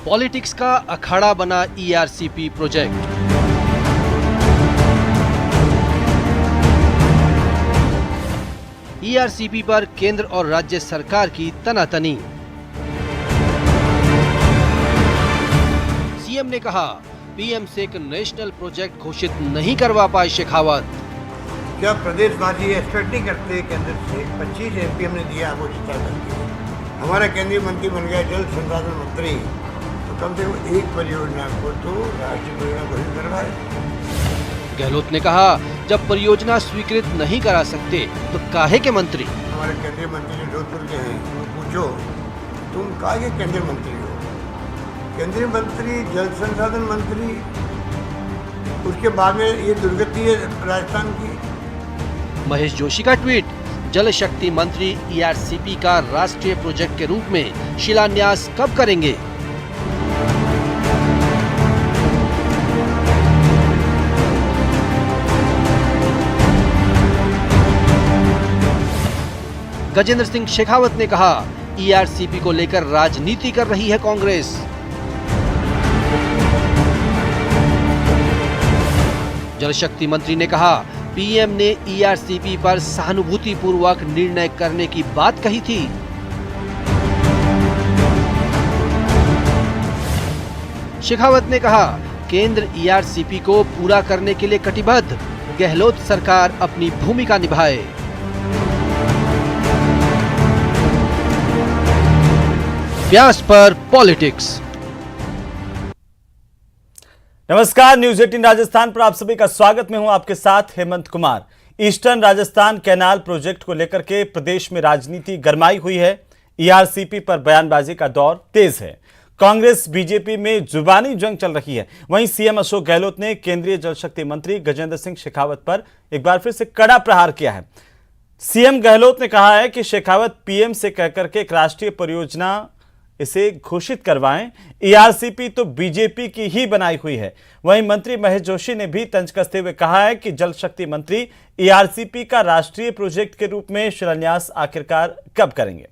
Politics का अखाड़ा बना ERCP project. ERCP पर केंद्र और राज्य सरकार की तनातनी। सीएम ने कहा पीएम से एक नेशनल प्रोजेक्ट घोषित नहीं करवा पाए शेखावत। क्या प्रदेशवासी एक्सपेक्ट नहीं करते केंद्र से 25 एमपीएम ने दिया वो जिता करके हमारा केंद्रीय मंत्री बन गया जल संसाधन मंत्री, तो कम से कम एक परियोजना को तो राष्ट्रीय परियोजना घोषित करवाए। गहलोत ने कहा जब परियोजना स्वीकृत नहीं करा सकते तो काहे के मंत्री। हमारे केंद्रीय मंत्री जो जोधपुर के हैं तो पूछो तुम काहे के केंद्रीय मंत्री हो? केंद्रीय मंत्री जल संसाधन मंत्री, उसके बाद में ये दुर्गति है राजस्थान की। महेश जोशी का ट्वीट, जल शक्ति मंत्री ईआरसीपी का राष्ट्रीय प्रोजेक्ट के रूप में शिलान्यास कब करेंगे? गजेंद्र सिंह शेखावत ने कहा ईआरसीपी को लेकर राजनीति कर रही है कांग्रेस। जल शक्ति मंत्री ने कहा पीएम ने ईआरसीपी पर सहानुभूतिपूर्वक निर्णय करने की बात कही थी। शेखावत ने कहा केंद्र ईआरसीपी को पूरा करने के लिए कटिबद्ध, गहलोत सरकार अपनी भूमिका निभाए। व्यास पर पॉलिटिक्स। नमस्कार, न्यूज 18 राजस्थान पर आप सभी का स्वागत। मैं हूं आपके साथ Hemant Kumar. Eastern Rajasthan canal project को लेकर के प्रदेश में राजनीति गरमाई हुई है। ईआरसीपी पर बयानबाजी का दौर तेज है। कांग्रेस बीजेपी में जुबानी जंग चल रही है। वहीं सीएम अशोक गहलोत ने केंद्रीय जल शक्ति मंत्री गजेंद्र सिंह शेखावत पर एक बार फिर से कड़ा प्रहार किया है। सीएम गहलोत ने कहा है कि शेखावत पीएम से कहकर के एक राष्ट्रीय परियोजना इसे घोषित करवाएं। ईआरसीपी तो बीजेपी की ही बनाई हुई है। वहीं मंत्री महेश जोशी ने भी तंज कसते हुए कहा है कि जल शक्ति मंत्री ईआरसीपी का राष्ट्रीय प्रोजेक्ट के रूप में शिलान्यास आखिरकार कब करेंगे।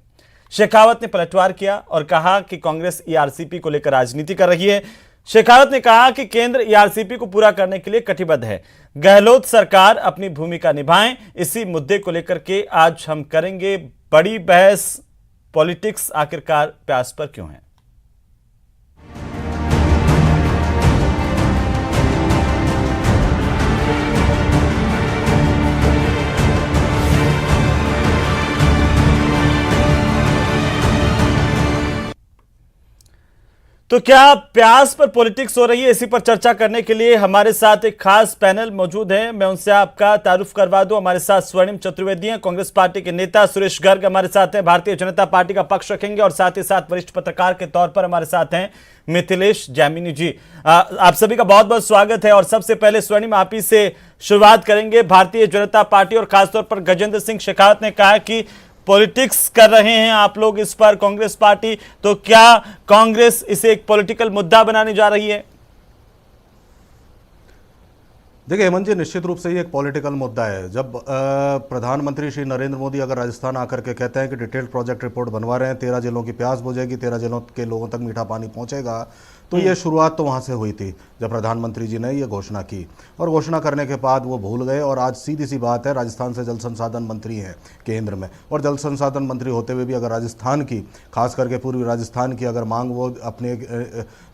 शेखावत ने पलटवार किया और कहा कि कांग्रेस ईआरसीपी को लेकर राजनीति कर रही है। शेखावत ने कहा कि केंद्र ईआरसीपी को पूरा करने के लिए कटिबद्ध है, गहलोत सरकार अपनी भूमिका निभाएं। इसी मुद्दे को लेकर के आज हम करेंगे बड़ी बहस। पॉलिटिक्स आखिरकार प्यास पर क्यों है? तो क्या प्यास पर पॉलिटिक्स हो रही है? इसी पर चर्चा करने के लिए हमारे साथ एक खास पैनल मौजूद है। मैं उनसे आपका तारुफ करवा दूं। हमारे साथ स्वर्णिम चतुर्वेदी हैं, कांग्रेस पार्टी के नेता। सुरेश गर्ग हमारे साथ हैं, भारतीय जनता पार्टी का पक्ष रखेंगे। और साथ ही साथ वरिष्ठ पत्रकार के तौर पर हमारे साथ हैं मिथिलेश जैमिनी जी। आप सभी का बहुत बहुत स्वागत है। और सबसे पहले स्वर्णिम आप ही से शुरुआत करेंगे। भारतीय जनता पार्टी और खासतौर पर गजेंद्र सिंह शेखावत ने कहा कि पॉलिटिक्स कर रहे हैं आप लोग इस पर, कांग्रेस पार्टी, तो क्या कांग्रेस इसे एक पॉलिटिकल मुद्दा बनाने जा रही है? देखिए हेमंत जी, निश्चित रूप से ये एक पॉलिटिकल मुद्दा है। जब प्रधानमंत्री श्री नरेंद्र मोदी अगर राजस्थान आकर के कहते हैं कि डिटेल्ड प्रोजेक्ट रिपोर्ट बनवा रहे हैं, 13 जिलों की प्यास बुझेगी, 13 जिलों के लोगों तक मीठा पानी पहुंचेगा, तो ये शुरुआत तो वहाँ से हुई थी जब प्रधानमंत्री जी ने ये घोषणा की। और घोषणा करने के बाद वो भूल गए। और आज सीधी सी बात है, राजस्थान से जल संसाधन मंत्री हैं केंद्र में, और जल संसाधन मंत्री होते हुए भी अगर राजस्थान की, खास करके पूर्वी राजस्थान की अगर मांग वो अपने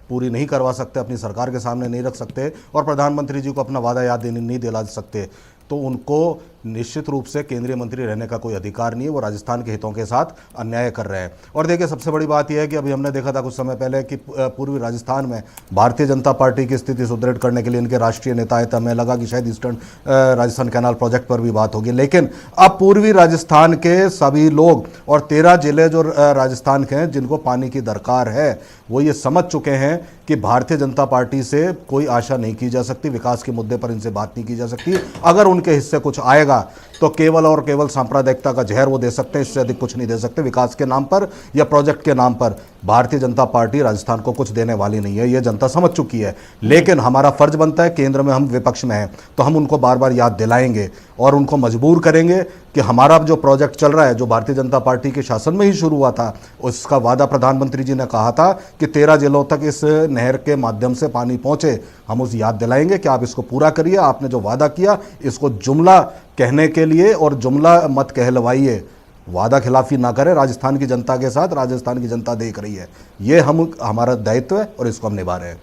पूरी नहीं करवा सकते, अपनी सरकार के सामने नहीं रख सकते और प्रधानमंत्री जी को अपना वादा याद नहीं दिला सकते, तो उनको निश्चित रूप से केंद्रीय मंत्री रहने का कोई अधिकार नहीं है। वो राजस्थान के हितों के साथ अन्याय कर रहे हैं। और देखिए सबसे बड़ी बात यह है कि अभी हमने देखा था कुछ समय पहले कि पूर्वी राजस्थान में भारतीय जनता पार्टी की स्थिति सुदृढ़ करने के लिए इनके राष्ट्रीय नेता आए थे। हमें लगा कि शायद ईस्टर्न राजस्थान कैनाल प्रोजेक्ट पर भी बात होगी, लेकिन अब पूर्वी राजस्थान के सभी लोग और 13 जिले जो राजस्थान के हैं जिनको पानी की दरकार है, वो ये समझ चुके हैं कि भारतीय जनता पार्टी से कोई आशा नहीं की जा सकती, विकास के मुद्दे पर इनसे बात नहीं की जा सकती। अगर उनके हिस्से कुछ आएगा तो केवल और केवल सांप्रदायिकता का जहर वो दे सकते हैं, इससे अधिक कुछ नहीं दे सकते। विकास के नाम पर या प्रोजेक्ट के नाम पर भारतीय जनता पार्टी राजस्थान को कुछ देने वाली नहीं है, ये जनता समझ चुकी है। लेकिन हमारा फर्ज बनता है, केंद्र में हम विपक्ष में हैं तो हम उनको बार बार याद दिलाएंगे और उनको मजबूर करेंगे कि हमारा जो प्रोजेक्ट चल रहा है, जो भारतीय जनता पार्टी के शासन में ही शुरू हुआ था, उसका वादा प्रधानमंत्री जी ने कहा था कि 13 जिलों तक इस नहर के माध्यम से पानी पहुंचे। हम उस याद दिलाएंगे कि आप इसको पूरा करिए, आपने जो वादा किया इसको जुमला कहने के लिए और जुमला मत कहलवाइए, वादा खिलाफी ना करें राजस्थान की जनता के साथ। राजस्थान की जनता देख रही है, ये हमारा दायित्व है और इसको हम निभा रहे हैं।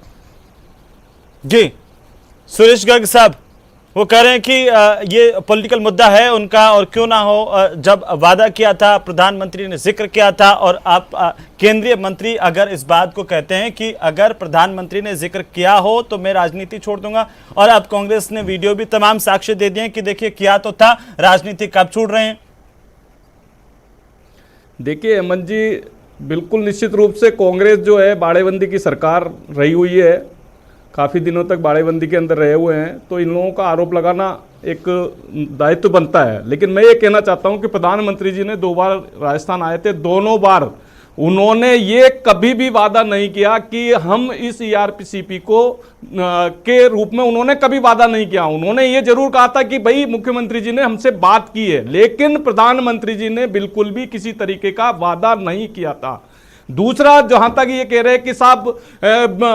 जी सुरेश गर्ग साहब, वो कह रहे हैं कि ये पॉलिटिकल मुद्दा है उनका, और क्यों ना हो, जब वादा किया था प्रधानमंत्री ने जिक्र किया था, और आप केंद्रीय मंत्री अगर इस बात को कहते हैं कि अगर प्रधानमंत्री ने जिक्र किया हो तो मैं राजनीति छोड़ दूंगा, और अब कांग्रेस ने वीडियो भी तमाम साक्ष्य दे दिए कि देखिए किया तो था, राजनीति कब छोड़ रहे हैं। देखिए हेमंत जी, बिल्कुल निश्चित रूप से कांग्रेस जो है बाड़ेबंदी की सरकार रही हुई है, काफ़ी दिनों तक बाड़ेबंदी के अंदर रहे हुए हैं, तो इन लोगों का आरोप लगाना एक दायित्व बनता है। लेकिन मैं ये कहना चाहता हूं कि प्रधानमंत्री जी ने 2 बार राजस्थान आए थे, दोनों बार उन्होंने ये कभी भी वादा नहीं किया कि हम इस ERCP को के रूप में, उन्होंने कभी वादा नहीं किया। उन्होंने ये जरूर कहा था कि भाई मुख्यमंत्री जी ने हमसे बात की है, लेकिन प्रधानमंत्री जी ने बिल्कुल भी किसी तरीके का वादा नहीं किया था। दूसरा, जहां तक ये कह रहे हैं कि साहब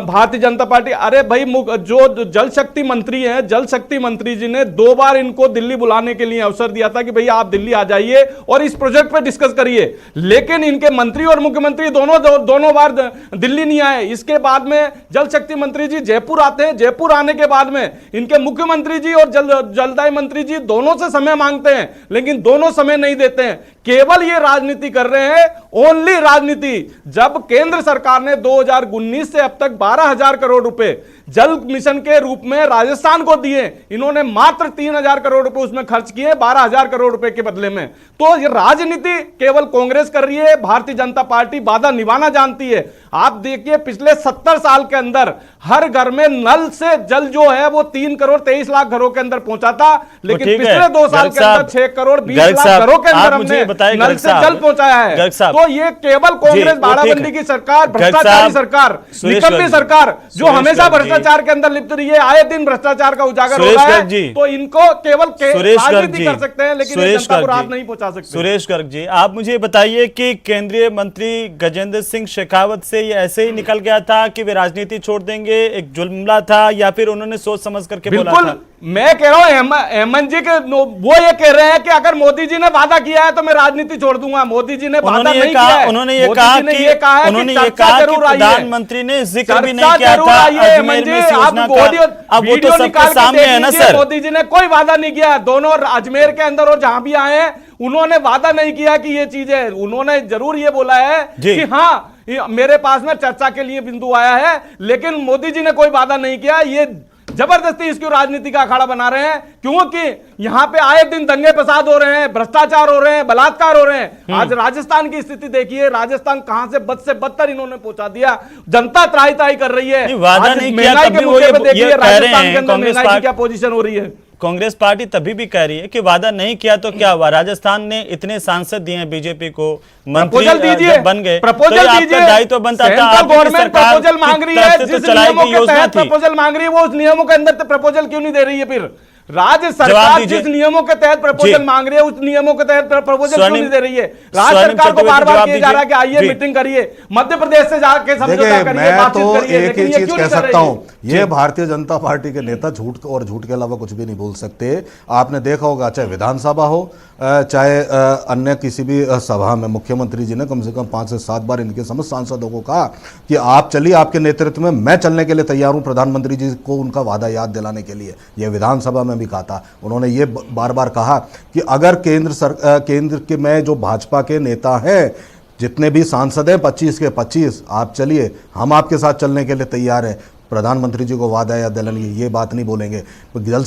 भारतीय जनता पार्टी, अरे भाई जो जल शक्ति मंत्री हैं, जल शक्ति मंत्री जी ने 2 बार इनको दिल्ली बुलाने के लिए अवसर दिया था कि भाई आप दिल्ली आ जाइए और इस प्रोजेक्ट पे डिस्कस करिए, लेकिन इनके मंत्री और मुख्यमंत्री दोनों बार दिल्ली नहीं आए। इसके बाद में जल शक्ति मंत्री जी जयपुर आते हैं, जयपुर आने के बाद में इनके मुख्यमंत्री जी और जलदाय मंत्री जी दोनों से समय मांगते हैं, लेकिन दोनों समय नहीं देते हैं, केवल ये राजनीति कर रहे हैं, ओनली राजनीति। जब केंद्र सरकार ने 2019 से अब तक 12,000 करोड़ रुपए जल मिशन के रूप में राजस्थान को दिए, इन्होंने मात्र 3,000 करोड़ रुपए उसमें खर्च किए 12,000 करोड़ रुपए के बदले में। तो ये राजनीति केवल कांग्रेस कर रही है, भारतीय जनता पार्टी वादा निभाना जानती है। आप देखिए पिछले 70 साल के अंदर हर घर में नल से जल जो है वो 3 करोड़ 23 लाख घरों के अंदर पहुंचा था, लेकिन पिछले 2 साल के अंदर 6 करोड़ 20 लाख घरों के अंदर हमने नल से जल पहुंचाया है। तो ये केवल कांग्रेस बाड़ाबंदी की सरकार, भ्रष्टाचारी सरकार, निकम्मी सरकार जो हमेशा भ्रष्टाचार के अंदर लिप्त रही है, आए दिन भ्रष्टाचार का उजागर हो रहा है, तो इनको केवल राजनीति कर सकते हैं, लेकिन जनता को राहत नहीं पहुंचा सकते। सुरेश गर्ग जी, आप मुझे बताइए कि केंद्रीय मंत्री गजेंद्र सिंह शेखावत से ये ऐसे ही निकल गया था कि वे राजनीति छोड़ देंगे, एक जुमला था, या फिर उन्होंने सोच समझ करके बोला था? मैं कह रहा हूं हेमंत जी के वो ये कह रहे हैं कि अगर मोदी जी ने वादा किया है तो मैं राजनीति छोड़ दूंगा। मोदी जी ने वादा नहीं किया है। उन्होंने ये कहा कि प्रधानमंत्री ने जिक्र भी नहीं किया था अजमेर में इस योजना का। अब वो तो सबके सामने है ना सर। मोदी जी ने कोई वादा नहीं किया, दोनों अजमेर के अंदर और जहां भी आए हैं उन्होंने वादा नहीं किया कि ये चीज है। उन्होंने जरूर ये बोला है कि हाँ मेरे पास में चर्चा के लिए बिंदु आया है, लेकिन मोदी जी ने कोई वादा नहीं किया। ये जबरदस्ती इसकी राजनीति का अखाड़ा बना रहे हैं, क्योंकि यहां पे आए दिन दंगे फसाद हो रहे हैं, भ्रष्टाचार हो रहे हैं, बलात्कार हो रहे हैं। आज राजस्थान की स्थिति देखिए, राजस्थान कहां से बद से बदतर इन्होंने पहुंचा दिया। जनता त्राही त्राही कर रही है। वादा नहीं किया तब भी वो ये राजस्थान के अंदर महंगाई की क्या पोजीशन हो रही है। कांग्रेस पार्टी तभी भी कह रही है कि वादा नहीं किया तो क्या हुआ, राजस्थान ने इतने सांसद दिए हैं बीजेपी को, मंत्री जब बन गए, प्रपोजल दीजिए, दायित्व बनता था। गवर्नमेंट प्रपोजल मांग रही है, जिस नियमों के तहत प्रपोजल मांग रही है वो उस नियमों के अंदर प्रपोजल क्यों नहीं दे रही है? फिर राज्य सरकार जिस नियमों के तहत प्रपोजल मांग रही है उस नियमों के तहत प्रपोजल क्यों नहीं दे रही है? राज्य सरकार को बार बार किया जा रहा है कि आइए मीटिंग करिए, मध्य प्रदेश से जाके समझौता करिए, बातचीत करिए, लेकिन ये क्यों नहीं कर रही है? ये भारतीय जनता पार्टी के नेता झूठ और झूठ के अलावा कुछ भी नहीं बोल सकते। आपने देखा होगा, चाहे विधानसभा हो चाहे अन्य किसी भी सभा में, मुख्यमंत्री जी ने कम से कम 5 से 7 बार इनके समस्त सांसदों को कहा कि आप चलिए, आपके नेतृत्व में मैं चलने के लिए तैयार हूं, प्रधानमंत्री जी को उनका वादा याद दिलाने के लिए। यह विधानसभा में भी कहा था। उन्होंने ये बार बार कहा कि अगर केंद्र के में जो भाजपा के नेता हैं, जितने भी सांसद हैं 25 के 25, आप चलिए, हम आपके साथ चलने के लिए तैयार हैं। प्रधानमंत्री जी को वादा या दलन ये बात नहीं बोलेंगे। जल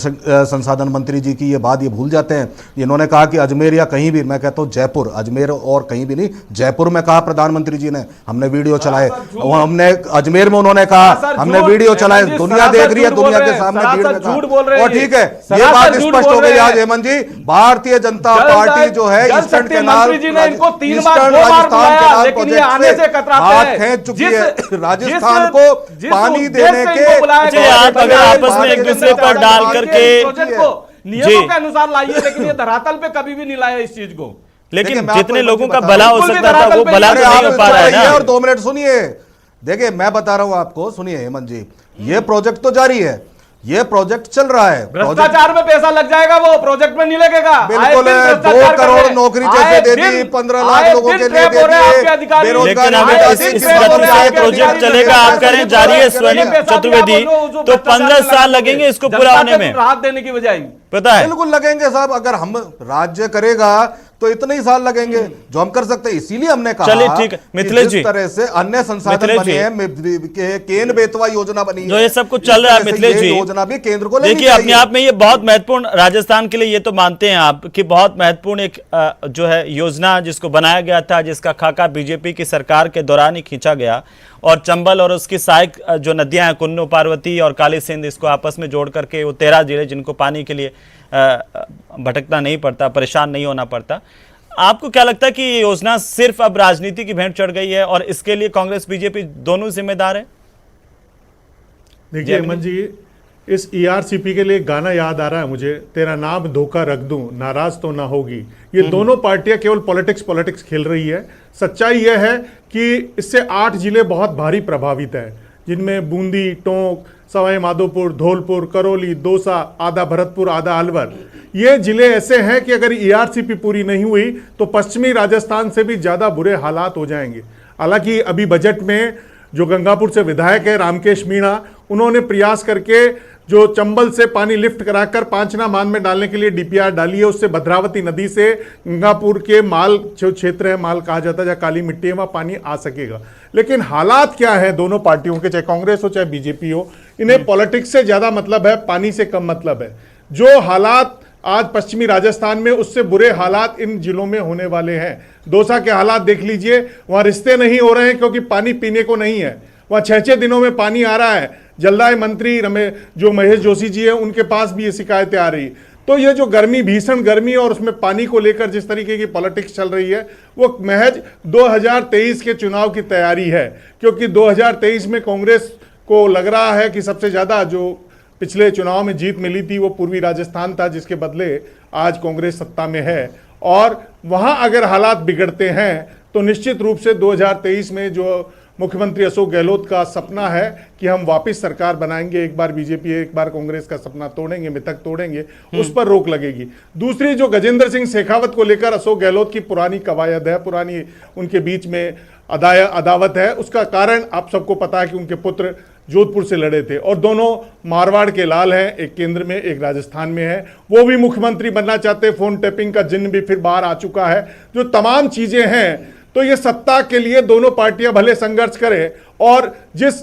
संसाधन मंत्री जी की ये बात ये भूल जाते हैं। इन्होंने कहा कि अजमेर या कहीं भी, मैं कहता हूँ जयपुर, अजमेर और कहीं भी नहीं, जयपुर में कहा प्रधानमंत्री जी ने, हमने वीडियो चलाए, हमने अजमेर में उन्होंने कहा, हमने वीडियो चलाए, दुनिया देख रही है, दुनिया के सामने भीड़ में कहा। और ठीक है, ये बात स्पष्ट हो गई आज हेमंत जी, भारतीय जनता पार्टी जो है eastern canal, eastern Rajasthan canal project से हाथ खींच चुकी है। राजस्थान को पानी देने के आप अगर आपस में एक दूसरे पर डाल करके नियमों के अनुसार लाइए, लेकिन ये धरातल पे कभी भी नहीं लाया इस चीज को। लेकिन जितने लोगों का भला हो सकता था वो भला तो नहीं हो पा रहा है ना। और 2 मिनट सुनिए, देखिए मैं बता रहा हूं आपको, सुनिए हेमंत जी, ये प्रोजेक्ट तो जारी है, ये प्रोजेक्ट चल रहा है, भ्रष्टाचार में पैसा लग जाएगा, वो प्रोजेक्ट में नहीं लगेगा। बिल्कुल है, 2 करोड़ नौकरी जैसे दे दी, 15 लाख लोगों के लिए दे दिए, लेकिन अब इस गति से प्रोजेक्ट चलेगा, आप कह रहे हैं जारी है स्वर्णिम चतुर्वेदी, तो 15 साल लगेंगे इसको पूरा होने में, राहत देने की बजाय। पता है बिल्कुल लगेंगे साहब, अगर हम राज्य करेगा तो इतने ही साल लगेंगे जो हम कर सकते हैं। इसीलिए हमने कहा, चलिए ठीक है मिथिलेश जी, जिस तरह से अन्य संसाधन बने हैं, केन बेतवा योजना बनी है, जो ये सब कुछ चल रहा है मिथिलेश जी, योजना भी केंद्र को लेनी देखिए अपने आप में ये बहुत महत्वपूर्ण, राजस्थान के लिए ये तो मानते हैं आप कि बहुत महत्वपूर्ण एक जो है योजना जिसको बनाया गया था, जिसका खाका बीजेपी की सरकार के दौरान ही खींचा गया, और चंबल और उसकी सहायक जो नदियां हैं, कुन्नू, पार्वती और काली सिंध, इसको आपस में जोड़ करके वो 13 जिले जिनको पानी के लिए भटकना नहीं पड़ता, परेशान नहीं होना पड़ता। आपको क्या लगता है कि ये योजना सिर्फ अब राजनीति की भेंट चढ़ गई है और इसके लिए कांग्रेस बीजेपी दोनों जिम्मेदार है? देखिए हेमंत जी, इस ERCP के लिए गाना याद आ रहा है मुझे, तेरा नाम धोखा रख दूं, नाराज तो ना होगी। ये दोनों पार्टियां केवल पॉलिटिक्स खेल रही है। सच्चाई यह है कि इससे 8 जिले बहुत भारी प्रभावित है, जिनमें बूंदी, टोंक, सवाई माधोपुर, धौलपुर, करौली, दौसा, आधा भरतपुर, आधा अलवर। ये जिले ऐसे हैं कि अगर ERCP पूरी नहीं हुई तो पश्चिमी राजस्थान से भी ज्यादा बुरे हालात हो जाएंगे। हालांकि अभी बजट में जो गंगापुर से विधायक है रामकेश मीणा, उन्होंने प्रयास करके जो चंबल से पानी लिफ्ट कराकर पांचना बांध में डालने के लिए DPR डाली है, उससे भद्रावती नदी से गंगापुर के माल जो क्षेत्र है, माल कहा जाता है जहाँ काली मिट्टी है, वहाँ पानी आ सकेगा। लेकिन हालात क्या है दोनों पार्टियों के, चाहे कांग्रेस हो चाहे बीजेपी हो, इन्हें पॉलिटिक्स से ज्यादा मतलब है, पानी से कम मतलब है। जो हालात आज पश्चिमी राजस्थान में, उससे बुरे हालात इन जिलों में होने वाले हैं। दौसा के हालात देख लीजिए, वहां रिश्ते नहीं हो रहे हैं क्योंकि पानी पीने को नहीं है, वहां 6-6 दिनों में पानी आ रहा है। जलदाय मंत्री जो महेश जोशी जी है, उनके पास भी ये शिकायतें आ रही। तो ये जो गर्मी, भीषण गर्मी और उसमें पानी को लेकर जिस तरीके की पॉलिटिक्स चल रही है, वो महज 2023 के चुनाव की तैयारी है। क्योंकि 2023 में कांग्रेस को लग रहा है कि सबसे ज्यादा जो पिछले चुनाव में जीत मिली थी वो पूर्वी राजस्थान था, जिसके बदले आज कांग्रेस सत्ता में है। और वहां अगर हालात बिगड़ते हैं तो निश्चित रूप से 2023 में जो मुख्यमंत्री अशोक गहलोत का सपना है कि हम वापस सरकार बनाएंगे, एक बार बीजेपी एक बार कांग्रेस का सपना तोड़ेंगे, मिथक तोड़ेंगे, उस पर रोक लगेगी। दूसरी जो गजेंद्र सिंह शेखावत को लेकर अशोक गहलोत की पुरानी कवायद है, पुरानी उनके बीच में अदावत है, उसका कारण आप सबको पता है कि उनके पुत्र जोधपुर से लड़े थे और दोनों मारवाड़ के लाल हैं, एक केंद्र में एक राजस्थान में है। वो भी मुख्यमंत्री बनना चाहते, फोन टैपिंग का जिन्न भी फिर बाहर आ चुका है। जो तमाम चीजें हैं, तो ये सत्ता के लिए दोनों पार्टियां भले संघर्ष करें, और जिस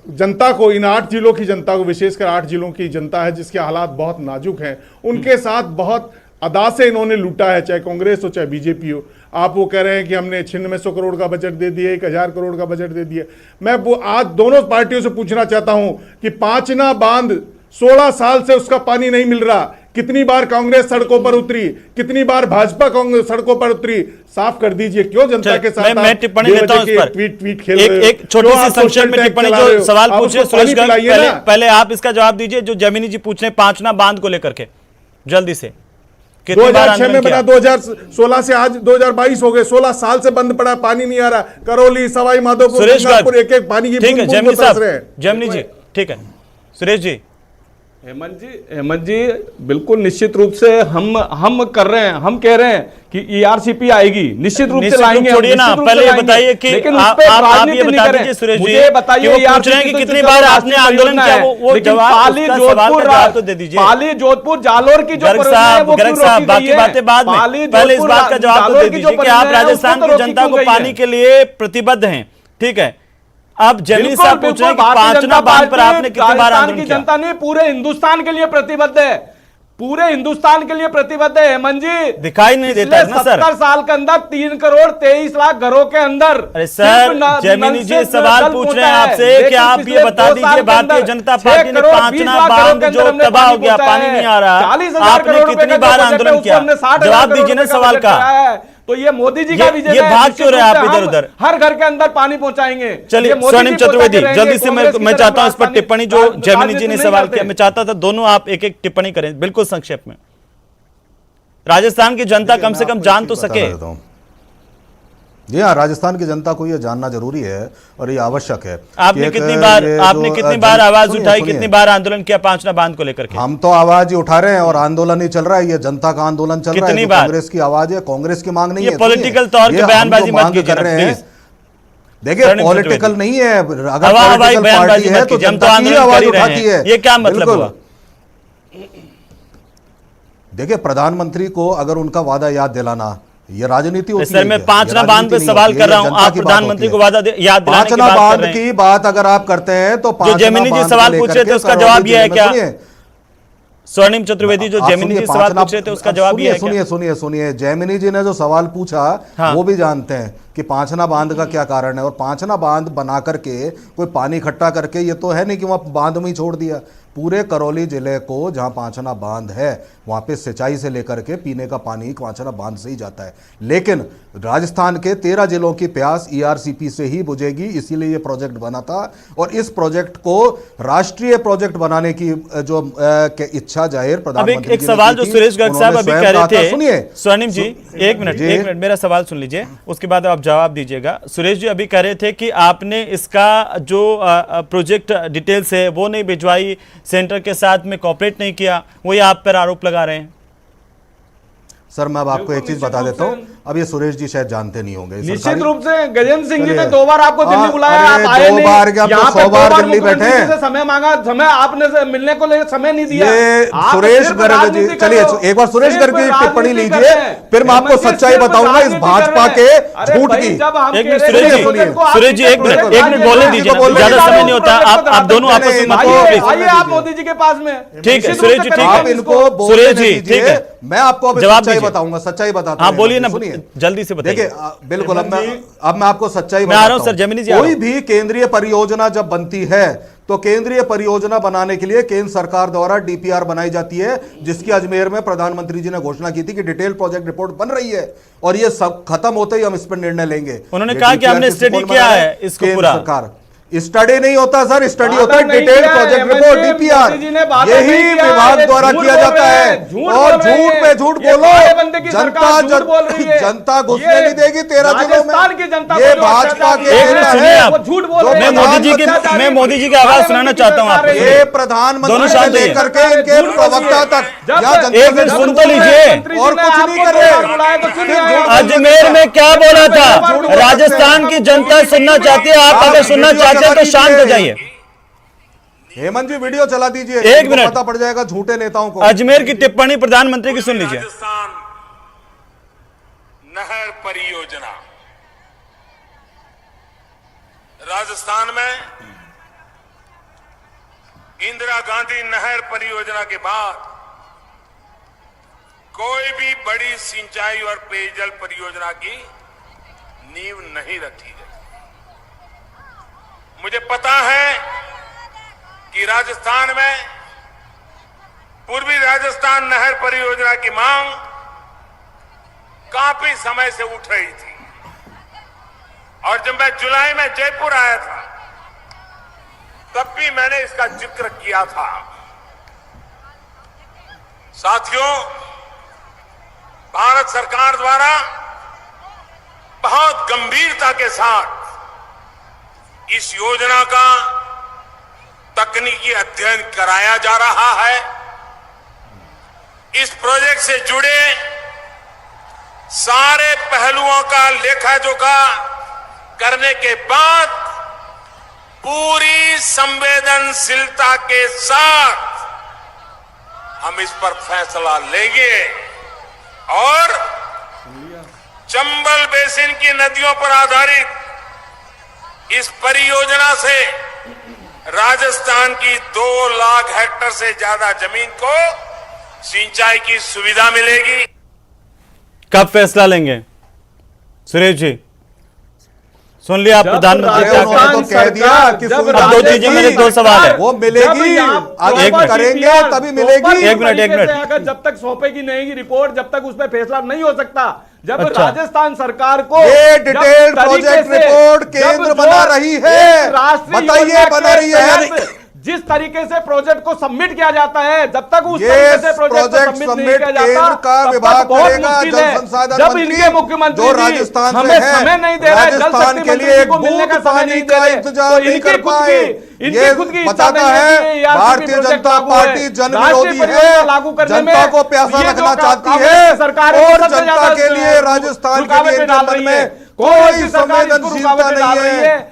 जनता को, इन 8 जिलों की जनता को, विशेषकर 8 जिलों की जनता है जिसके हालात बहुत नाजुक हैं, उनके साथ बहुत अदा से इन्होंने लूटा है, चाहे कांग्रेस हो चाहे बीजेपी हो। आप वो कह रहे हैं कि हमने 9600 करोड़ का बजट दे दिया, 1000 करोड़ का बजट दे दिया। मैं वो आज दोनों पार्टियों से पूछना चाहता हूं कि पांचना बांध 16 साल से उसका पानी नहीं मिल रहा। कितनी बार कांग्रेस सड़कों पर उतरी, कितनी बार भाजपा कांग्रेस सड़कों पर उतरी, साफ कर दीजिए। क्यों जनता के साथ मैं टिप्पणी देता हूं इस पर, ट्वीट खेल एक छोटी सी संक्षेप में टिप्पणी, जो सवाल पूछे सुरेश गर्ग, पहले आप इसका जवाब दीजिए जो जमीनी जी पूछ रहे हैं पांचना बांध को लेकर के, जल्दी से। 2006 में बना, 2016 से आज 2022 हो गए, 16 साल से बंद पड़ा, पानी नहीं आ रहा। करौली, सवाई माधोपुर, एक पानी की जमीनी जी, ठीक है सुरेश जी। हेमंत जी बिल्कुल निश्चित रूप से हम कर रहे हैं, हम कह रहे हैं कि ERCP आएगी, निश्चित रूप से लाएंगे। छोड़िए ना, पहले ये बताइए कि आप ये बता दीजिए सुरेश जी, मुझे बताइए कि कितनी बार आपने आंदोलन किया, वो पाली, जोधपुर, जालोर की जो बाकी बातें बाद में, पहले इस बात का जवाब तो दे दीजिए कि आप राजस्थान की जनता को पानी के लिए प्रतिबद्ध हैं, ठीक है। अब जमीनी साहब पूछ रहे हैं कि भारतीय पांचना जनता बांध पर पार्टी आपने कितनी बार राजस्थान आंदोलन की किया? जनता नहीं, पूरे हिंदुस्तान के लिए प्रतिबद्ध है, पूरे हिंदुस्तान के लिए प्रतिबद्ध है हेमंत जी। दिखाई नहीं देता है ना सर। 70 साल के अंदर 3 करोड़ 23 लाख घरों के अंदर। अरे सर, जैमिनी जी सवाल पूछ रहे हैं आपसे कि आप ये बता दीजिए, भारतीय जनता पार्टी ने पांचना बांध जो तबाह हो गया, पानी नहीं आ रहा, आपने कितनी बार आंदोलन किया? जवाब दीजिए ना सवाल का। तो ये मोदी जी का विजय ये भाग क्यों रहे आप इधर उधर? हर घर के अंदर पानी पहुंचाएंगे। चलिए स्वर्णिम चतुर्वेदी, जल्दी से मैं चाहता हूं इस पर टिप्पणी, जो जैमिनी जी ने सवाल किया, मैं चाहता था दोनों आप एक एक टिप्पणी करें, बिल्कुल संक्षेप में। राजस्थान की जनता कम से कम जान तो सके। जी हाँ, राजस्थान की जनता को यह जानना जरूरी है और ये आवश्यक है। आपने कितनी बार आवाज उठाई, कितनी बार आंदोलन किया पांचना बांध को लेकर के? हम तो आवाज ही उठा रहे हैं और आंदोलन ही चल रहा है, ये जनता का आंदोलन चल रहा है। कांग्रेस की आवाज है, कांग्रेस की मांग नहीं है। ये पॉलिटिकल तौर पे बयानबाजी मत कीजिए कर रहे हैं। प्लीज। देखिए पॉलिटिकल नहीं है, अगर हवा पॉलिटिकल बयानबाजी पार्टी है मत तो कीजिए, हम तो जनता की आंदोलन कर आवाज ही रहे उठाती हैं। है। ये क्या मतलब बिल्कुल। हुआ? देखिए प्रधानमंत्री को अगर उनका वादा याद दिलाना, ये राजनीति होती है। सर मैं पांचना बांध पे सवाल कर रहा हूं, आप प्रधानमंत्री को वादा याद दिलाने की बात कर बांध रहे हैं। की बात अगर आप करते हैं तो जो जैमिनी जी सवाल पूछ रहे थे उसका जवाब ये है क्या? स्वर्णिम चतुर्वेदी जो जैमिनी जी सवाल पूछ रहे थे उसका जवाब ये है क्या? सुनिए जैमिनी जी ने जो सवाल पूछा वो भी जानते हैं कि पांचना बांध का क्या कारण है, और पांचना बांध बना करके कोई पानी इकट्ठा करके ये तो है नहीं कि वहां बांध में ही छोड़ दिया। पूरे करौली जिले को जहां पांचना बांध है वहां पे सिंचाई से लेकर के पीने का पानी पांचना बांध से ही जाता है, लेकिन राजस्थान के 13 जिलों की प्यास ईआरसीपी से ही बुझेगी, इसीलिए ये प्रोजेक्ट बना था। और इस प्रोजेक्ट को राष्ट्रीय प्रोजेक्ट बनाने की जो इच्छा जाहिर प्रधानमंत्री एक सवाल जो सुरेश गर्ग साहब अभी कह रहे थे, सुनिए स्वर्णिम जी एक मिनट मेरा सवाल सुन लीजिए, उसके बाद आप जवाब दीजिएगा। सुरेश जी अभी कह रहे थे कि आपने इसका जो प्रोजेक्ट डिटेल्स है वो नहीं भिजवाई, सेंटर के साथ में कोऑपरेट नहीं किया, वही आप पर आरोप लगा रहे हैं। सर मैं अब आपको एक चीज बता देता हूँ, अब ये सुरेश जी शायद जानते नहीं होंगे। निश्चित रूप से गजेंद्र सिंह जी ने 2 बार आपको दिल्ली बुलाया, आप आए नहीं। 2 बार क्या, यहाँ पे 100 बार दिल्ली बैठे हैं। से समय मांगा, समय आपने से मिलने को लेकर समय नहीं दिया। ये सुरेश गर्ग जी, चलिए एक बार सुरेश गर्ग की टिप्पणी लीजिए, फिर मैं आपको सच्चाई बताऊंगा इस भाजपा के झूठ की। एक मिनट सुरेश जी एक मिनट बोलने दीजिए, ज्यादा समय नहीं होता, आप दोनों आपस में मत बोलिए प्लीज। आइए आप मोदी जी के पास में। ठीक है सुरेश जी, ठीक आप है इनको सुरेश जी, ठीक है मैं आपको अभी जवाब सच्चाई दीजिए। बताऊंगा, सच्चाई बताता हाँ हूं। बोलिए ना, सुनिए जल्दी से बताइए। देखिए बिल्कुल अब मैं आपको सच्चाई मैं आ रहा हूं बताता सर, जैमिनी जी आ रहा कोई हूं। भी केंद्रीय परियोजना जब बनती है तो केंद्रीय परियोजना बनाने के लिए केंद्र सरकार द्वारा डीपीआर बनाई जाती है, जिसकी अजमेर में प्रधानमंत्री जी ने घोषणा की थी कि डिटेल प्रोजेक्ट रिपोर्ट बन रही है और ये सब खत्म होते ही हम इस पर निर्णय लेंगे। उन्होंने कहा कि हमने स्टडी किया है इसको पूरा। सरकार स्टडी नहीं होता सर, स्टडी होता है डिटेल प्रोजेक्ट रिपोर्ट डीपीआर, यही विभाग द्वारा किया जाता है। और झूठ पे झूठ बोलो, जनता घुसने नहीं देगी 13 जिलों में। ये भाजपा के मैं मोदी जी की आवाज सुनाना चाहता हूँ आपको। ये प्रधानमंत्री से लेकर के इनके प्रवक्ता तक एक मिनट सुन तो लीजिए, और कुछ नहीं कर रहे। अजमेर में क्या बोला था? राजस्थान की जनता सुनना चाहती है, आप अगर सुनना चाहते हैं तो शांत हो जाइए। हेमंत जी वीडियो चला दीजिए, एक मिनट, पता पड़ जाएगा झूठे नेताओं को। अजमेर की टिप्पणी प्रधानमंत्री की सुन लीजिए। राजस्थान नहर परियोजना, राजस्थान में इंदिरा गांधी नहर परियोजना के बाद कोई भी बड़ी सिंचाई और पेयजल परियोजना की नींव नहीं रखी गई। मुझे पता है कि राजस्थान में पूर्वी राजस्थान नहर परियोजना की मांग काफी समय से उठ रही थी, और जब मैं जुलाई में जयपुर आया था तब भी मैंने इसका जिक्र किया था। साथियों, भारत सरकार द्वारा बहुत गंभीरता के साथ इस योजना का तकनीकी अध्ययन कराया जा रहा है। इस प्रोजेक्ट से जुड़े सारे पहलुओं का लेखा जोखा करने के बाद पूरी संवेदनशीलता के साथ हम इस पर फैसला लेंगे और चंबल बेसिन की नदियों पर आधारित इस परियोजना से राजस्थान की 2 लाख हेक्टेयर से ज्यादा जमीन को सिंचाई की सुविधा मिलेगी। कब फैसला लेंगे सुरेश जी? सुन लिया आप प्रधानमंत्री क्या कह रहे हैं? तो कह दिया कि सुविधा अब दो दीजिए, मेरे 2 सवाल है। वो मिलेगी, आगे करेंगे तभी मिलेगी। एक मिनट। जब तक सौंपेगी नहीं रिपोर्ट, जब तक उस पर फैसला नहीं हो सकता। जब अच्छा। राजस्थान सरकार को ये डिटेल प्रोजेक्ट रिपोर्ट केंद्र बना रही है, बताइए बना रही है। जिस तरीके से प्रोजेक्ट को सबमिट किया जाता है, जब तक उस ये तरीके से प्रोजेक्ट प्रोजेक्ट सबमिट नहीं किया केंद्र जाता, का तब विभाग तक बहुत करेगा। मुश्किल जल है। संसाधन जब मंत्री इनके मुख्यमंत्री जो जी राजस्थान हमें से समय नहीं दे रहे, जल राजस्थान शक्ति के मंत्री लिए को मिलने का समय नहीं दे रहे, इंतजाम तो नहीं इनकी कर खुद पाए। की इनकी ये खुद की बताता है भारतीय जनता पार्टी जन विरोधी है, जनता को प्यासा रखना चाहती है सरकार और जनता के लिए राजस्थान के लिए मन में कोई संवेदनशीलता नहीं है।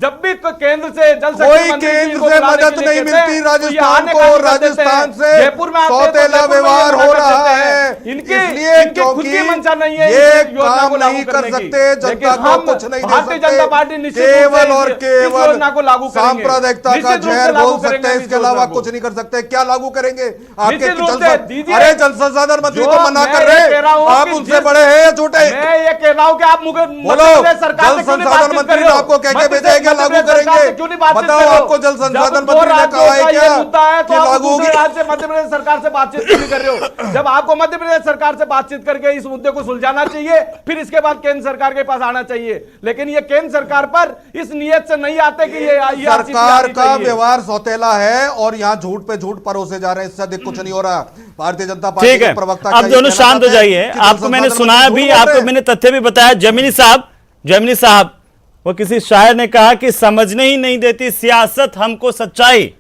जब भी केंद्र से जल शक्ति कोई मंत्री जी केंद्र को से बुलाने मदद के लिए नहीं कहते हैं, मिलती तो ये राजस्थान आने को। का नहीं कर राजस्थान देते से हैं। जयपुर में आते हैं तो सौतेला जयपुर में व्यवहार ये हो मना रहा करते है, हैं। इसलिए इनकी खुद की मंशा नहीं है ये इस योजना काम को लागू नहीं कर करने की। सकते, जनता लेकिन को हम कुछ नहीं दे भारतीय जनता पार्टी सकते, निश्चित रूप से केवल और इस केवल योजना को लागू करेंगे। सांप्रदायिकता का निश्चित रूप से जहर लागू बोल सकते हैं, करेंगे इसके इस अलावा योजना को। कुछ नहीं कर सकते। क्या लागू करेंगे? आपके निश्चित रूप जल से दीजिए। अरे जल संसाधन मंत्री जो तो मना मैं कर ये रहे कह रहा हूं आप कि उनसे जिस- बड़े हैं या छोटे? मैं ये कह रहा हूं कि आप बोलो, मध्य प्रदेश सरकार जल से क्यों नहीं संसाधन बातचीत मंत्री कर रहे हो? आपको कह के मध्य भेजेगा प्रदेश लागू सरकार से करेंगे? क्यों नहीं बातचीत बताओ कर रहे हो? आपको जल संसाधन जब मंत्री ने राज्यों कहा है का ये क्या मुद्दा है तो कि आप लागू दूसरे होगी? राज्य से मध्य प्रदेश सरकार से बातचीत क्यों नहीं कर रहे हो? जब आपको मध्य प्रदेश सरकार से बातचीत करके इस मुद्दे को सुलझाना चाहिए, फिर इसके बाद केंद्र सरकार के पास आना चाहिए। लेकिन ये केंद्र सरकार पर इस नियत से नहीं आते कि ये सरकार का व्यवहार सौतेला है और यहाँ झूठ पे झूठ परोसे जा रहे हैं, इससे अधिक कुछ नहीं हो रहा। भारतीय जनता पार्टी ठीक है, के प्रवक्ता अब दोनों शांत हो जाइए। आपको मैंने सुनाया भी, आपको मैंने तथ्य भी बताया। जैमिनी साहब, वो किसी शायर ने कहा कि समझने ही नहीं देती सियासत हमको सच्चाई,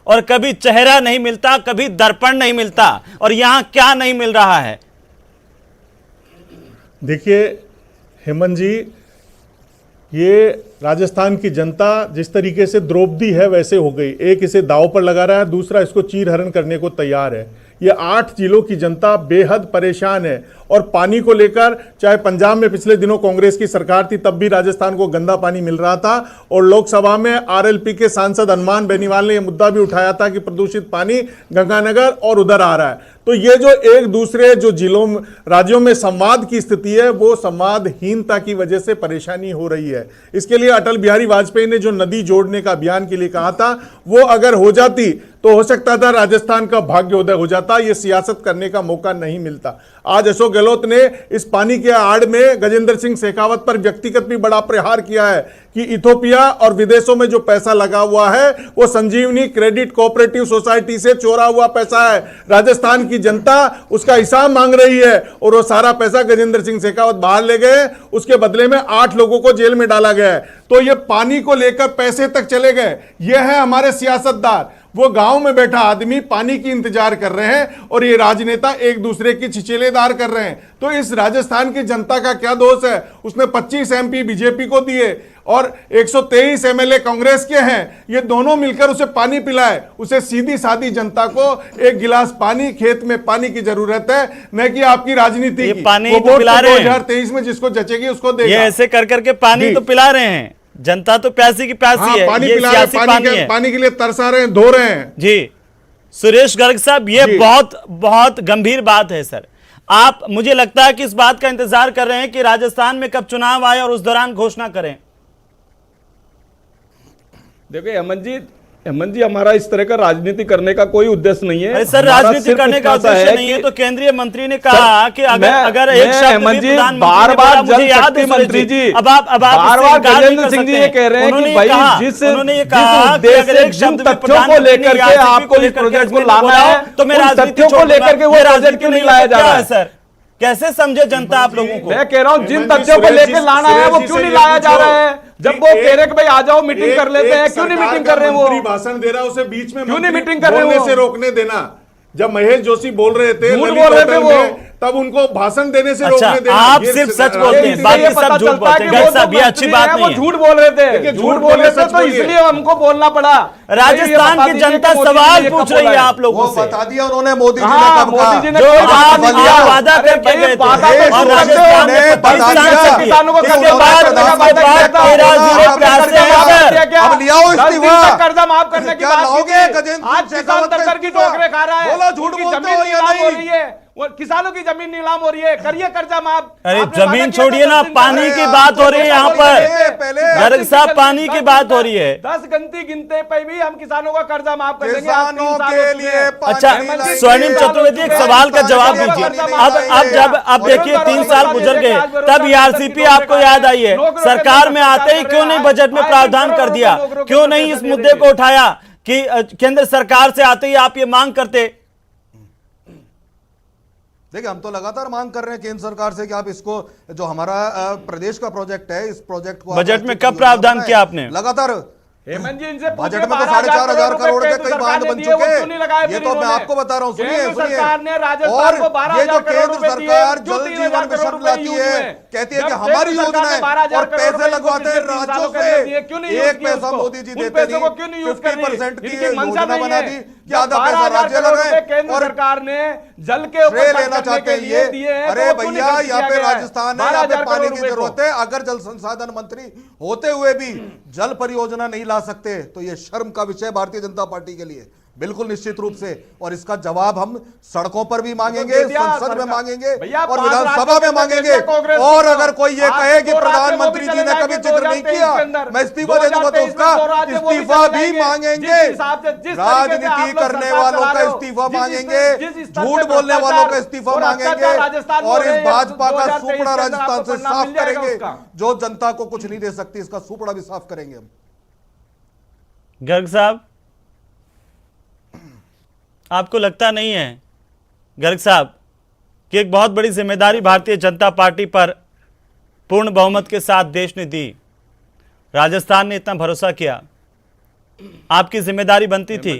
और कभी चेहरा नहीं मिलता, कभी दर्पण नहीं मिलता, और यहां क्या नहीं मिल रहा है? देखिए हेमंत जी, ये राजस्थान की जनता जिस तरीके से द्रौपदी है वैसे हो गई। एक इसे दांव पर लगा रहा है, दूसरा इसको चीरहरण करने को तैयार है। ये 8 जिलों की जनता बेहद परेशान है। और पानी को लेकर, चाहे पंजाब में पिछले दिनों कांग्रेस की सरकार थी तब भी राजस्थान को गंदा पानी मिल रहा था, और लोकसभा में आरएलपी के सांसद हनुमान बेनीवाल ने यह मुद्दा भी उठाया था कि प्रदूषित पानी गंगानगर और उधर आ रहा है। तो ये जो एक दूसरे जो जिलों राज्यों में संवाद की स्थिति है, वो संवादहीनता की वजह से परेशानी हो रही है। इसके लिए अटल बिहारी वाजपेयी ने जो नदी जोड़ने का अभियान के लिए कहा था, वो अगर हो जाती तो हो सकता था राजस्थान का भाग्योदय हो जाता। ये सियासत करने का मौका नहीं मिलता। आज अशोक गहलोत ने इस पानी के आड़ में गजेंद्र सिंह शेखावत पर व्यक्तिगत भी बड़ा प्रहार किया है कि इथोपिया और विदेशों में जो पैसा लगा हुआ है वो संजीवनी क्रेडिट कोऑपरेटिव सोसाइटी से चोरा हुआ पैसा है। राजस्थान की जनता उसका हिसाब मांग रही है, और वो सारा पैसा गजेंद्र सिंह शेखावत बाहर ले गए, उसके बदले में 8 लोगों को जेल में डाला गया है। तो ये पानी को लेकर पैसे तक चले गए। ये है हमारे सियासतदार। वो गांव में बैठा आदमी पानी की इंतजार कर रहे हैं और ये राजनेता एक दूसरे की छिछेलेदार कर रहे हैं। तो इस राजस्थान की जनता का क्या दोष है? उसने 25 एमपी बीजेपी को दिए और 123 एमएलए कांग्रेस के हैं। ये दोनों मिलकर उसे पानी पिलाए। उसे सीधी सादी जनता को एक गिलास पानी, खेत में पानी की जरूरत है, न कि आपकी राजनीति की। पानी वो तो वोट पिला रहे हैं। 2023 में जिसको जचेगी उसको ये देगा। ऐसे कर करके पानी जी। तो पिला रहे हैं, जनता तो प्यासी की प्यासी हाँ, है। पानी ये पिला रहे हैं, सियासी पानी है। पानी के लिए तरसा रहे हैं, धो रहे हैं। जी सुरेश गर्ग साहब, ये जी। बहुत गंभीर बात है सर। आप, मुझे लगता है कि इस बात का इंतजार कर रहे हैं कि राजस्थान में कब चुनाव आए और उस दौरान घोषणा करें। देखिए हेमंत जी, हमारा इस तरह का राजनीति करने का कोई उद्देश्य नहीं है। अरे सर, हमारा राजनीति सिर्फ करने का इतना सा उद्देश्य है नहीं है कि- तो केंद्रीय मंत्री ने कहा कि अगर एक शब्द हेमंत भी जी, प्रधानमंत्री बार ने बार बोला, मुझे जल याद शक्ति है मंत्री जी, अब आप बार इससे बार इनकार नहीं गजेंद्र कर सिंह जी सकते ये कह रहे हैं उन्होंने कि ये भाई कहा- जिस उन्होंने ये कहा कि उद्देश्य अगर से, एक शब्द जिन भी तथ्यों को प्रधानमंत्री ने लेकर के RCP आपको इस लेकर के प्रोजेक्ट को इसमें लाना बोला है, तो मैं उन राजनीति तथ्यों को छोड़ दूंगा। लेकर के वो ये प्रोजेक्ट राजनीति क्यों नहीं है, लाया तो जा क्या रहा है है? सर? कैसे समझे जनता आप लोगों को? मैं कह रहा हूं जिन हेमंत जी, तथ्यों को सुरेश लेकर जी- लाना है वो सुरेश जी क्यों से नहीं ये लाया जा पूछो रहा है? जब वो कह रहे कि भाई आ जाओ मीटिंग कर लेते हैं, क्यों नहीं मीटिंग कर रहे हैं? वो मंत्री भाषण दे रहा है, उसे बीच में क्यों नहीं मंत्री मीटिंग कर रहे बोलने वो? से रोकने देना। जब महेश जोशी बोल रहे थे झूठ ललित बोल रहे थे होटल वो। में, तब उनको भाषण देने से अच्छा, रोकने देना। आप ये सिर्फ सच बोलते हैं, इसलिए बाकी ये सब पता झूठ चलता बोलते है हैं। कि गैर वो साहब, जो ये अच्छी मंत्री बात हैं, नहीं वो है। झूठ बोल रहे थे। देखिए, झूठ बोलने से तो इसलिए हमको बोलना पड़ा। राजस्थान ये की बता जनता दीजिए कि सवाल मोदी जी ने पूछ कब रही है बोला आप लोगों वो से। बता दिया उन्होंने मोदी जी ने हाँ, कब मोदी कहा। जी ने जो कोई बात आप नहीं किया। वादा अरे करके भाई, गए थे वादा और तो और करते राजस्थान हो। ने बता पाकिस्तान दिया। से किसानों को इसके कर्जा माफ बाद करने का वादा उसके किया बाद था। 13 आपने प्यासे कर्जा माफ हैं, किया सर। क्या? अब लियाओ 10 दिन इस्तीफा। तक कर्जा माफ करने की क्या बात की लाओगे? थी। गजेंद्र आज सिंह किसान शेखावत का दर की इस्तीफा। ठोकरें खा रहा है। बोलो, झूठ उनकी बोलते जमीन हो या नीलाम हो नहीं? रही है। वो किसानों की जमीन नीलाम हो रही है। करिए कर्जा माफ। अरे आपने वादा जमीन किया छोड़िए था ना, 10 दिन पानी तक। की बात हो रही है यहाँ पर। पहले गर्ग साहब, पानी की बात हो रही है। 10 गिनती गिनते पे भी हम किसानों का कर्जा माफ कर देंगे। आज 3 किसानों साल के हो चुके लिए हैं। पानी अच्छा, लाएंगे। स्वर्णिम चतुर्वेदी, एक सवाल का जवाब दीजिए। अब देखिए 3 साल गुजर गए, तब ईआरसीपी आपको याद आई है। सरकार में आते ही क्यों नहीं बजट में प्रावधान कर दिया? क्यों नहीं इस मुद्दे को उठाया कि केंद्र सरकार से आते ही आप ये मांग करते? देखिए, हम तो लगातार मांग कर रहे हैं केंद्र सरकार से कि आप इसको, जो हमारा प्रदेश का प्रोजेक्ट है, इस प्रोजेक्ट को बजट में कब प्रावधान किया आपने? लगातार हेमंत जी, इनसे बजट पूछिए, में तो 12,000 4,500 करोड़ के केंद्र कई सरकार बांध ने बन दिए, वो चुके क्यों नहीं लगाए हैं। फिर ये तो मैं इन्होंने? आपको बता रहा हूँ, सुनिए केंद्र सुनिए। सरकार ने राजस्थान और को 12,000 ये जो करोड़ केंद्र रुपए दिए, सरकार जो जल 3,000 जीवन करोड़ मिशन रुपए लाती यूज है, हुए। कहती है कि जब हमारी केंद्र सरकार योजना ने है 12,000 और करोड़ पैसे रुपए लगवाते हैं पिछले 3 राज्यों सालों के से। अंदर दिए, क्यों नहीं यूज एक किया पैसा उसको? मोदी जी उन देते पैसों को नहीं, क्यों नहीं यूज कर रही? 50% की इनकी मंशा योजना नहीं बना है। दी कि जब आधा पैसा 12,000 राज्य करोड़ रुपए लगाए केंद्र और सरकार ने जल के ऊपर श्रेय खर्च लेना करने चाहते के हैं लिए ये। दिए हैं, अरे तो वो क्यों नहीं भैया, खर्च यहाँ किया पे गया है? राजस्थान है, यहाँ पे 12,000 पानी करोड़ की रुपए को। जरूरत है। अगर जल संसाधन मंत्री होते हुए भी जल परियोजना नहीं ला सकते तो ये शर्म का विषय भारतीय जनता पार्टी के लिए, बिल्कुल निश्चित रूप से। और इसका जवाब हम सड़कों पर भी मांगेंगे, संसद में मांगेंगे भैया, और 5 विधानसभा में मांगेंगे। कांग्रेस और को अगर कोई ये आज कहे कि दो राज्य प्रधानमंत्री वो भी जी ने चले कभी जाएंगे जिक्र नहीं 2023 किया, के अंदर। मैं इस्तीफा दे दूंगा तो 2023 उसका में दो राज्य वो भी इस्तीफा चले भी जाएंगे। मांगेंगे। जिस हिसाब से, जिस तरीके से आप राजनीति लोग करने सरकार वालों चला का रहे हो, इस्तीफा जिस मांगेंगे, स्तर से झूठ बोलने वालों का इस्तीफा और मांगेंगे अत्याचार राजस्थान में और हो रहे इस हैं, भाजपा का 2023 सुपड़ा के अंदर राजस्थान आपको से परिणाम साफ मिल जाएगा करेंगे। उसका। जो जनता को कुछ नहीं दे सकती, इसका सुपड़ा भी साफ करेंगे हम। गर्ग साहब, आपको लगता नहीं है गर्ग साहब कि एक बहुत बड़ी जिम्मेदारी भारतीय जनता पार्टी पर पूर्ण बहुमत के साथ देश ने दी? राजस्थान ने इतना भरोसा किया, आपकी जिम्मेदारी बनती थी।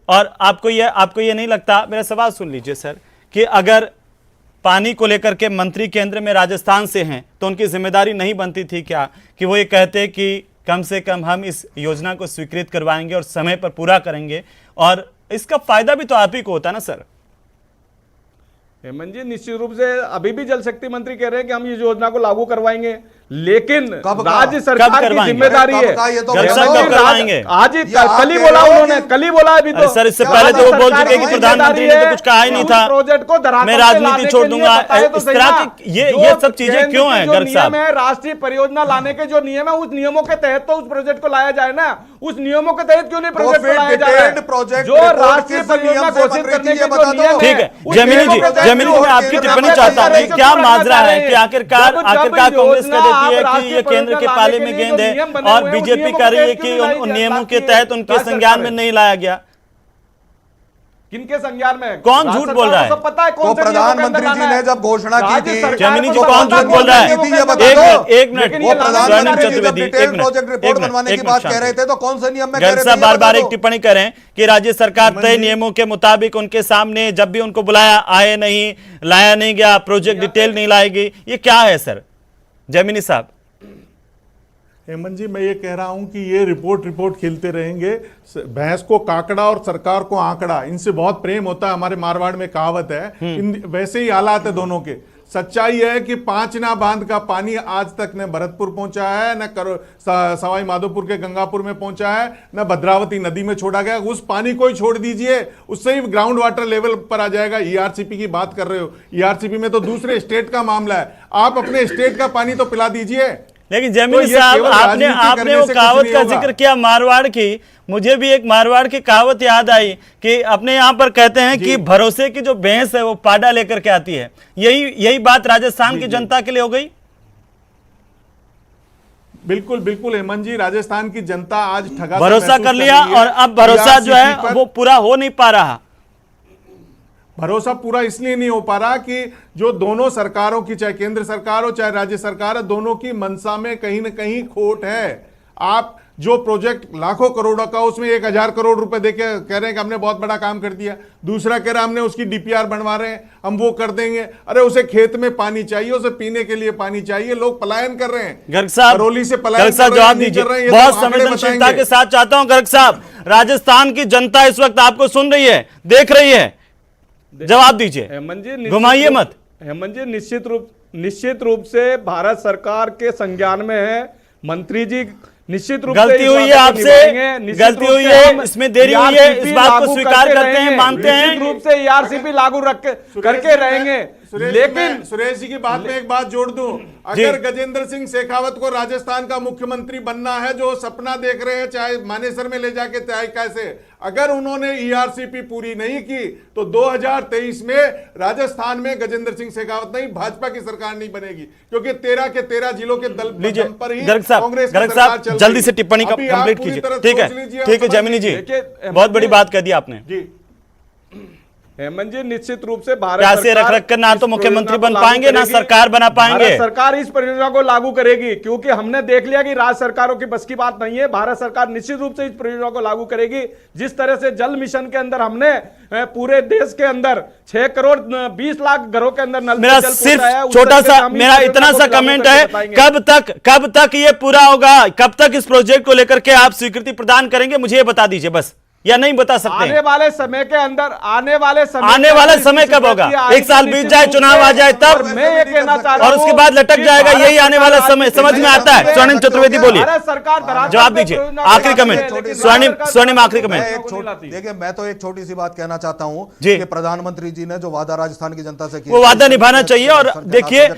और आपको ये नहीं लगता, मेरा सवाल सुन लीजिए सर, कि अगर पानी को लेकर के मंत्री केंद्र में राजस्थान से हैं तो उनकी जिम्मेदारी नहीं बनती थी क्या कि वो ये कहते कि कम से कम हम इस योजना को स्वीकृत करवाएंगे और समय पर पूरा करेंगे, और इसका फायदा भी तो आप ही को होता ना सर? हेमंत जी, निश्चित रूप से अभी भी जल शक्ति मंत्री कह रहे हैं कि हम इस योजना को लागू करवाएंगे, लेकिन राज्य सरकार की जिम्मेदारी है। आज ही कल ही बोला उन्होंने, कल ही बोला अभी तो। सर, इससे पहले तो वो बोल चुके कि प्रधानमंत्री ने तो कुछ कहा ही नहीं था, प्रोजेक्ट को मैं राजनीति छोड़ दूंगा। इस तरह की ये सब चीजें क्यों हैं गर्ग साहब? राष्ट्रीय परियोजना लाने के जो नियम है, उस नियमों के तहत तो उस प्रोजेक्ट को लाया जाए ना। उस नियमों के तहत क्यों नहीं प्रोजेक्ट को लाया जा रहा है? जो राष्ट्रीय परियोजना घोषित करने के जो नियम ठीक है, जमीनी जी मैं आपकी टिप्पणी चाहता हूँ। क्या माजरा है कि आखिरकार कांग्रेस कह देती है कि ये केंद्र के पाले में गेंद है और बीजेपी कह रही है कि उन नियमों के तहत उनके संज्ञान में नहीं लाया गया? किनके संज्ञान में? कौन झूठ बोल रहा है? सब पता है तो प्रधानमंत्री जी ने जब घोषणा की थी, जमीनी जी कौन झूठ बोल रहा है? एक मिनट, वो प्रधानमंत्री जी जब चतुर्वेदी, डिटेल प्रोजेक्ट रिपोर्ट बनवाने की बात कह रहे थे तो कौन से नियम में कह गर्ग रहे साहब थे? बार-बार एक टिप्पणी करें कि राज्य सरकार तय नियमों के मुताबिक उनके सामने जब भी उनको बुलाया आए नहीं, लाया नहीं गया, प्रोजेक्ट डिटेल नहीं लाएगी, ये क्या है सर जमीनी साहब? हेमंत जी, मैं ये कह रहा हूं कि ये रिपोर्ट खेलते रहेंगे। भैंस को काकड़ा और सरकार को आंकड़ा, इनसे बहुत प्रेम होता है। हमारे मारवाड़ में कहावत है। वैसे ही हालात है दोनों के। सच्चाई है कि पांचना बांध का पानी आज तक न भरतपुर पहुंचा है, न सवाई माधोपुर के गंगापुर में पहुंचा है, न भद्रावती नदी में छोड़ा गया। उस पानी को ही छोड़ दीजिए, उससे ही ग्राउंड वाटर लेवल पर आ जाएगा। ईआरसीपी की बात कर रहे हो, ईआरसीपी में तो दूसरे स्टेट का मामला है। आप अपने स्टेट का पानी तो पिला दीजिए। लेकिन जमीनी साहब, आपने वो कहावत का जिक्र किया मारवाड़ की, मुझे भी एक मारवाड़ की कहावत याद आई कि अपने यहाँ पर कहते हैं कि भरोसे की जो भैंस है वो पाडा लेकर के आती है। यही बात राजस्थान की जनता के लिए हो गई। बिल्कुल बिल्कुल हेमंत जी, राजस्थान की जनता आज ठगा भरोसा कर लिया और अब भरोसा जो है वो पूरा हो नहीं पा रहा। भरोसा पूरा इसलिए नहीं हो पा रहा कि जो दोनों सरकारों की, चाहे केंद्र सरकार हो चाहे राज्य सरकार है, दोनों की मंशा में कहीं ना कहीं खोट है। आप जो प्रोजेक्ट लाखों करोड़ों का, उसमें 1000 करोड़ रुपए देके कह रहे हैं कि हमने बहुत बड़ा काम कर दिया। दूसरा कह रहा हमने उसकी डीपीआर बनवा रहे हैं, हम वो कर देंगे। अरे उसे खेत में पानी चाहिए, उसे पीने के लिए पानी चाहिए। लोग पलायन कर रहे हैं, गर्ग साहब, करौली से पलायन गर्ग साहब कर रहे हैं, जवाब नहीं दीजिए। कर रहे हैं, ये बहुत तो आंकड़े संवेदनशीलता बताएंगे। के साथ चाहता हूं गर्ग साहब, राजस्थान की जनता इस वक्त आपको सुन रही है, देख रही है, जवाब दीजिए, हेमंत जी घुमाइए मत। हेमंत जी निश्चित रूप से भारत सरकार के संज्ञान में है। मंत्री जी निश्चित रूप से गलती हुई है आपसे, गलती हुई है, इसमें देरी हुई है, इस बात को स्वीकार करते हैं, मानते हैं। निश्चित रूप से ईआरसीपी लागू करके रहेंगे। लेकिन सुरेश जी की बात में एक बात जोड़ दूं, अगर गजेंद्र सिंह शेखावत को राजस्थान का मुख्यमंत्री बनना है, जो सपना देख रहे हैं, चाहे मानेसर में ले जाके चाहे कैसे, अगर उन्होंने ईआरसीपी पूरी नहीं की तो 2023 में राजस्थान में गजेंद्र सिंह शेखावत नहीं, भाजपा की सरकार नहीं बनेगी, क्योंकि 13 के 13 जिलों के दल पर ही कांग्रेस की सरकार चल रही है। जल्दी से टिप्पणी कंप्लीट कीजिए। ठीक है जैमिनी जी, बहुत बड़ी बात कह दी आपने जी। हेमंत जी निश्चित रूप से भारत प्यासे रख रख कर ना तो मुख्यमंत्री बन पाएंगे, ना सरकार बना पाएंगे। भारत सरकार इस परियोजना को लागू करेगी, क्योंकि हमने देख लिया कि राज्य सरकारों की बस की बात नहीं है। भारत सरकार निश्चित रूप से इस परियोजना को लागू करेगी। जिस तरह से जल मिशन के अंदर हमने पूरे देश के अंदर 6 करोड़ 20 लाख घरों के अंदर नल मेरा सिर्फ छोटा सा, मेरा इतना सा कमेंट है, कब तक ये पूरा होगा, कब तक इस प्रोजेक्ट को लेकर के आप स्वीकृति प्रदान करेंगे, मुझे ये बता दीजिए बस, या नहीं बता सकते? आने वाले समय के अंदर, आने वाले समय कब होगा? 1 साल बीत जाए, चुनाव आ जाए तब, मैं ये कहना चाह रहा हूं, और उसके बाद लटक जाएगा, यही आने वाला समय समझ में आता है। स्वर्णिम चतुर्वेदी बोलिए, सरकार जवाब दीजिए, आखिरी कमेंट, स्वर्णिम आखिरी कमेंट। देखिए, मैं तो एक छोटी सी बात कहना चाहता हूं जी। कि प्रधानमंत्री जी ने जो वादा राजस्थान की जनता से किया, वो वादा निभाना चाहिए। और देखिए,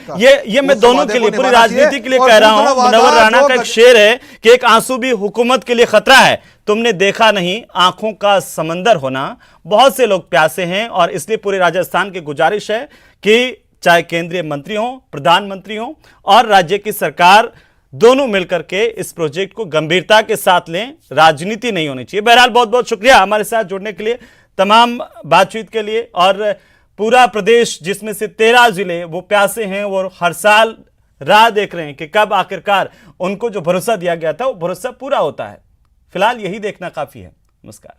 ये मैं दोनों के लिए, पूरी राजनीति के लिए कह रहा हूं, मुनव्वर राणा का एक शेर है कि एक आंसू भी हुकूमत के लिए खतरा है। तुमने देखा नहीं आंखों का समंदर होना। बहुत से लोग प्यासे हैं, और इसलिए पूरे राजस्थान की गुजारिश है कि चाहे केंद्रीय मंत्री हो, प्रधानमंत्री हो, और राज्य की सरकार, दोनों मिलकर के इस प्रोजेक्ट को गंभीरता के साथ लें। राजनीति नहीं होनी चाहिए। बहरहाल बहुत बहुत शुक्रिया हमारे साथ जुड़ने के लिए, तमाम बातचीत के लिए। और पूरा प्रदेश, जिसमें से 13 जिले वो प्यासे हैं, वो हर साल राह देख रहे हैं कि कब आखिरकार उनको जो भरोसा दिया गया था वो भरोसा पूरा होता है। फिलहाल यही देखना काफी है। नमस्कार।